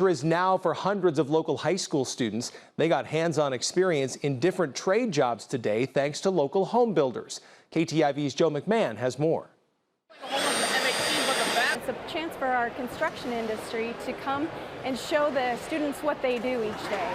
Is now for hundreds of local high school students. They got hands-on experience in different trade jobs today thanks to local home builders. KTIV's Joe McMahon has more. It's a chance for our construction industry to come and show the students what they do each day.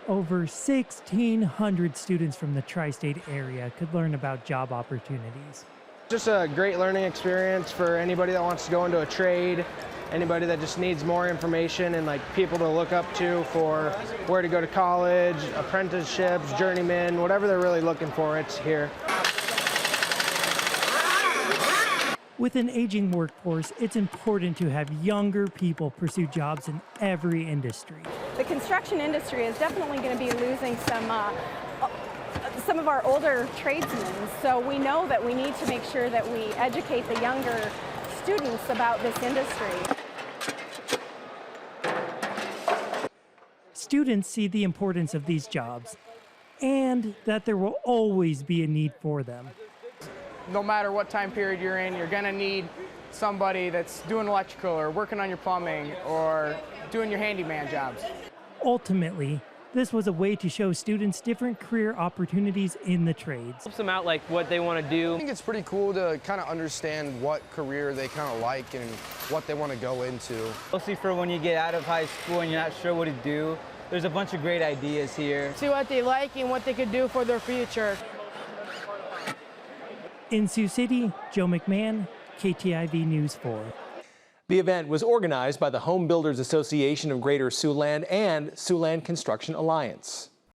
Over 1,600 students from the tri-state area could learn about job opportunities. Just a great learning experience for anybody that wants to go into a trade, anybody that just needs more information and like people to look up to for where to go to college, apprenticeships, journeymen, whatever they're really looking for, it's here. With an aging workforce, it's important to have younger people pursue jobs in every industry. The construction industry is definitely going to be losing some of our older tradesmen, so we know that we need to make sure that we educate the younger students about this industry. Students see the importance of these jobs and that there will always be a need for them. No matter what time period you're in, you're gonna need somebody that's doing electrical or working on your plumbing or doing your handyman jobs. Ultimately, this was a way to show students different career opportunities in the trades. Helps them out like what they want to do. I think it's pretty cool to kind of understand what career they kind of like and what they want to go into. Mostly for when you get out of high school and you're not sure what to do. There's a bunch of great ideas here. See what they like and what they could do for their future. In Sioux City, Joe McMahon, KTIV News 4. The event was organized by the Home Builders Association of Greater Siouxland and Siouxland Construction Alliance.